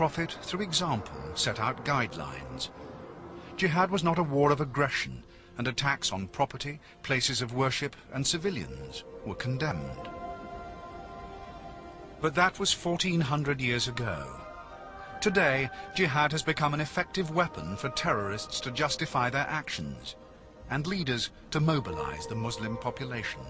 prophet, through example, set out guidelines. Jihad was not a war of aggression, and attacks on property, places of worship, and civilians were condemned. But that was 1400 years ago. Today, jihad has become an effective weapon for terrorists to justify their actions, and leaders to mobilize the Muslim population.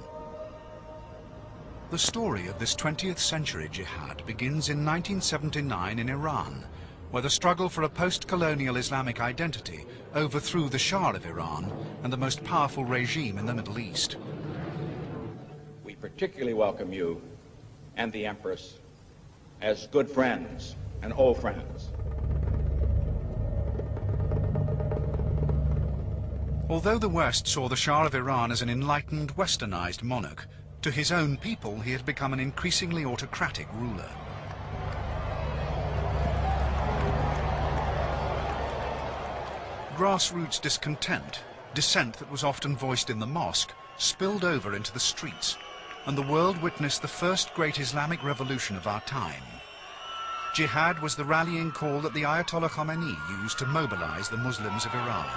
The story of this 20th century jihad begins in 1979 in Iran, where the struggle for a post-colonial Islamic identity overthrew the Shah of Iran and the most powerful regime in the Middle East. We particularly welcome you and the Empress as good friends and old friends. Although the West saw the Shah of Iran as an enlightened, westernized monarch, to his own people he had become an increasingly autocratic ruler. Grassroots discontent, dissent that was often voiced in the mosque, spilled over into the streets, and the world witnessed the first great Islamic revolution of our time. Jihad was the rallying call that the Ayatollah Khomeini used to mobilize the Muslims of Iran.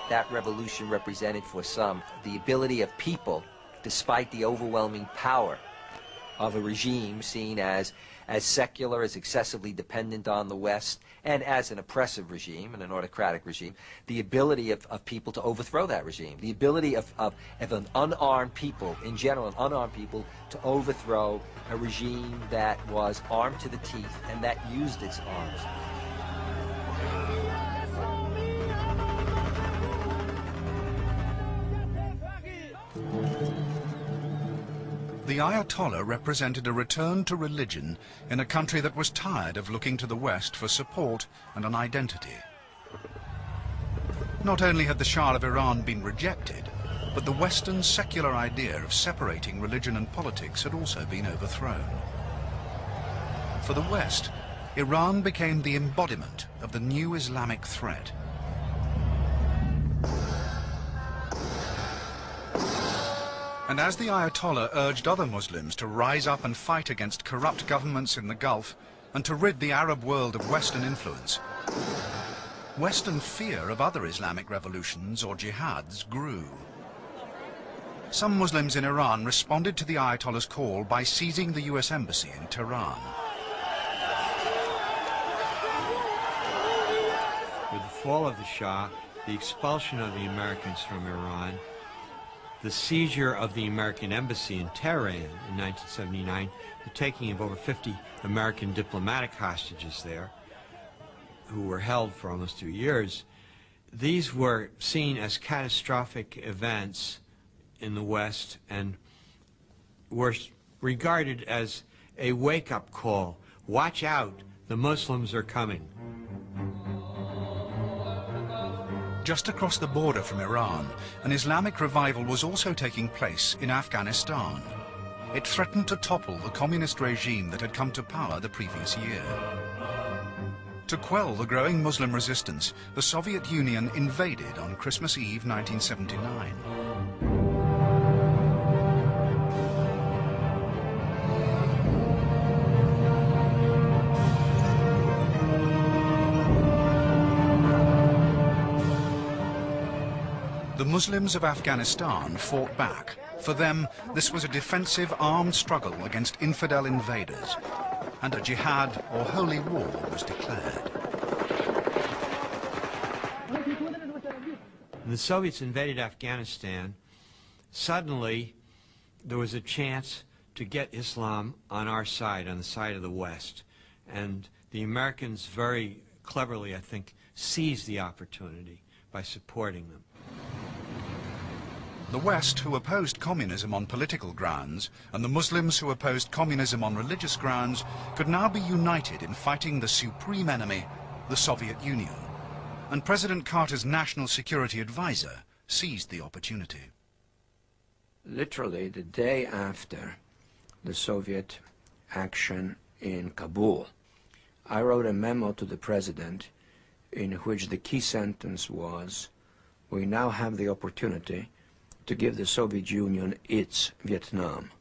That revolution represented for some the ability of people, despite the overwhelming power of a regime seen as secular, as excessively dependent on the West, and as an oppressive regime and an autocratic regime, the ability of people to overthrow that regime, the ability of an unarmed people, in general, an unarmed people, to overthrow a regime that was armed to the teeth and that used its arms. The Ayatollah represented a return to religion in a country that was tired of looking to the West for support and an identity. Not only had the Shah of Iran been rejected, but the Western secular idea of separating religion and politics had also been overthrown. For the West, Iran became the embodiment of the new Islamic threat. And as the Ayatollah urged other Muslims to rise up and fight against corrupt governments in the Gulf and to rid the Arab world of Western influence, Western fear of other Islamic revolutions or jihads grew. Some Muslims in Iran responded to the Ayatollah's call by seizing the US embassy in Tehran. With the fall of the Shah, the expulsion of the Americans from Iran, the seizure of the American embassy in Tehran in 1979, the taking of over 50 American diplomatic hostages there, who were held for almost 2 years, these were seen as catastrophic events in the West and were regarded as a wake-up call. Watch out, the Muslims are coming. Just across the border from Iran, an Islamic revival was also taking place in Afghanistan. It threatened to topple the communist regime that had come to power the previous year. To quell the growing Muslim resistance, the Soviet Union invaded on Christmas Eve 1979. The Muslims of Afghanistan fought back. For them, this was a defensive armed struggle against infidel invaders, and a jihad or holy war was declared. When the Soviets invaded Afghanistan, suddenly there was a chance to get Islam on our side, on the side of the West. And the Americans very cleverly, I think, seized the opportunity by supporting them. The West, who opposed communism on political grounds, and the Muslims who opposed communism on religious grounds, could now be united in fighting the supreme enemy, the Soviet Union. And President Carter's national security advisor seized the opportunity. Literally, the day after the Soviet action in Kabul, I wrote a memo to the President in which the key sentence was, "We now have the opportunity to give the Soviet Union its Vietnam."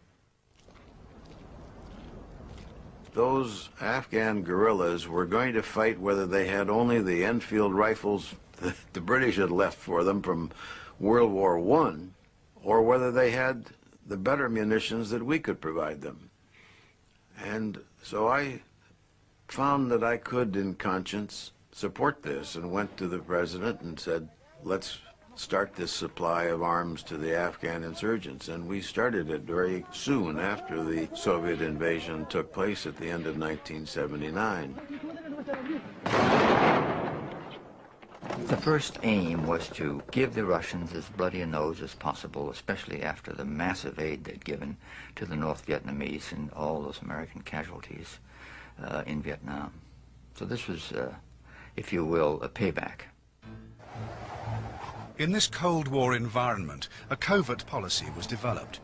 those Afghan guerrillas were going to fight whether they had only the Enfield rifles that the British had left for them from World War I, or whether they had the better munitions that we could provide them. And so I found that I could, in conscience, support this, and went to the president and said, let's start this supply of arms to the Afghan insurgents. And we started it very soon after the Soviet invasion took place at the end of 1979. The first aim was to give the Russians as bloody a nose as possible, especially after the massive aid they'd given to the North Vietnamese and all those American casualties in Vietnam. So this was, if you will, a payback. In this Cold War environment, a covert policy was developed.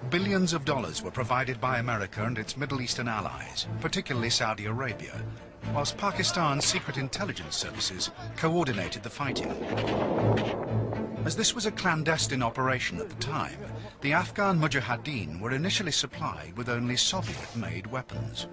Billions of dollars were provided by America and its Middle Eastern allies, particularly Saudi Arabia, whilst Pakistan's secret intelligence services coordinated the fighting. As this was a clandestine operation at the time, the Afghan Mujahideen were initially supplied with only Soviet-made weapons.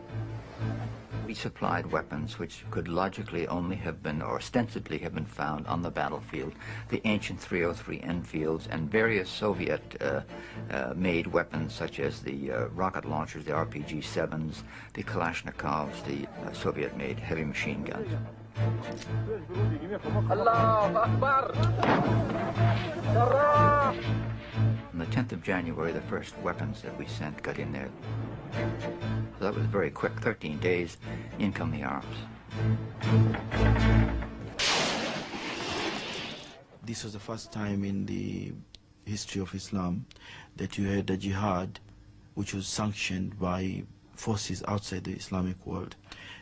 We supplied weapons which could logically only have been, or ostensibly have been found on the battlefield, the ancient 303 Enfields and various Soviet-made weapons such as the rocket launchers, the RPG-7s, the Kalashnikovs, the Soviet-made heavy machine guns. On the 10th of January, the first weapons that we sent got in there. So that was very quick, 13 days, in come the arms. This was the first time in the history of Islam that you had a jihad which was sanctioned by forces outside the Islamic world.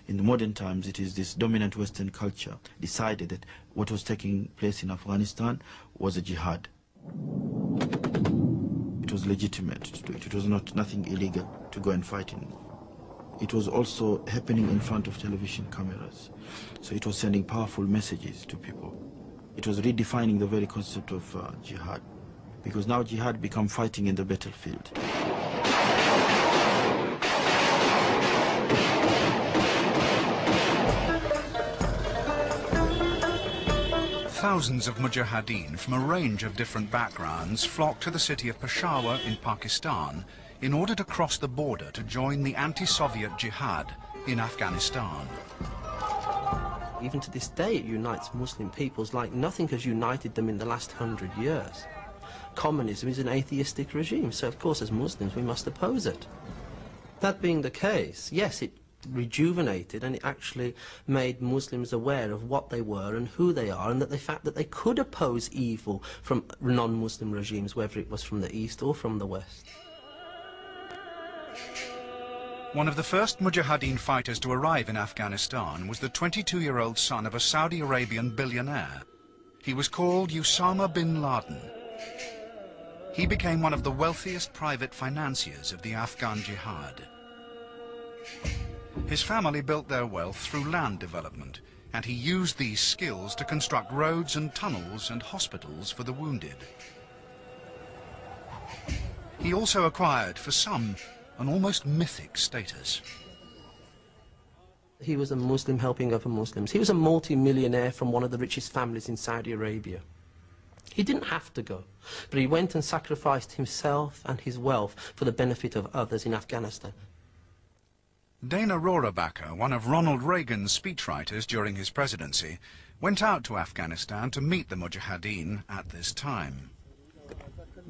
In the modern times, it is this dominant Western culture decided that what was taking place in Afghanistan was a jihad. It was legitimate to do it. It was nothing illegal to go and fight in. It was also happening in front of television cameras. So it was sending powerful messages to people. It was redefining the very concept of jihad, because now jihad became fighting in the battlefield. Thousands of Mujahideen from a range of different backgrounds flocked to the city of Peshawar in Pakistan in order to cross the border to join the anti-Soviet jihad in Afghanistan. Even to this day, it unites Muslim peoples like nothing has united them in the last 100 years. Communism is an atheistic regime, so of course as Muslims we must oppose it. That being the case, yes, it rejuvenated and it actually made Muslims aware of what they were and who they are, and that the fact that they could oppose evil from non-Muslim regimes, whether it was from the East or from the West. One of the first Mujahideen fighters to arrive in Afghanistan was the 22-year-old son of a Saudi Arabian billionaire. He was called Osama bin Laden. He became one of the wealthiest private financiers of the Afghan jihad. His family built their wealth through land development, and he used these skills to construct roads and tunnels and hospitals for the wounded. He also acquired, for some, an almost mythic status. He was a Muslim helping other Muslims. He was a multi-millionaire from one of the richest families in Saudi Arabia. He didn't have to go, but he went and sacrificed himself and his wealth for the benefit of others in Afghanistan. Dana Rohrabacher, one of Ronald Reagan's speechwriters during his presidency, went out to Afghanistan to meet the Mujahideen at this time.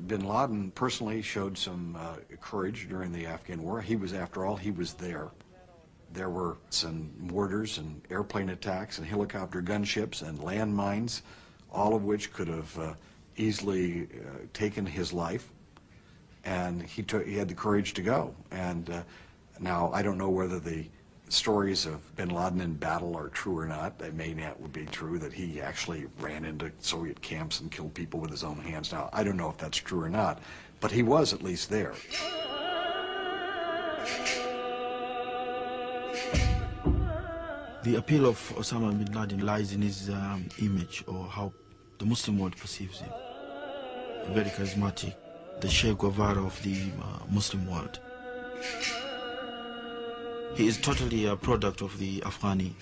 Bin Laden personally showed some courage during the Afghan war. He was, after all, he was there. There were some mortars and airplane attacks and helicopter gunships and landmines, all of which could have easily taken his life. And he had the courage to go. And now, I don't know whether the stories of bin Laden in battle are true or not. They may not be true, that he actually ran into Soviet camps and killed people with his own hands. Now, I don't know if that's true or not, but he was at least there. The appeal of Osama bin Laden lies in his image, or how the Muslim world perceives him. Very charismatic, the Che Guevara of the Muslim world. He is totally a product of the Afghani.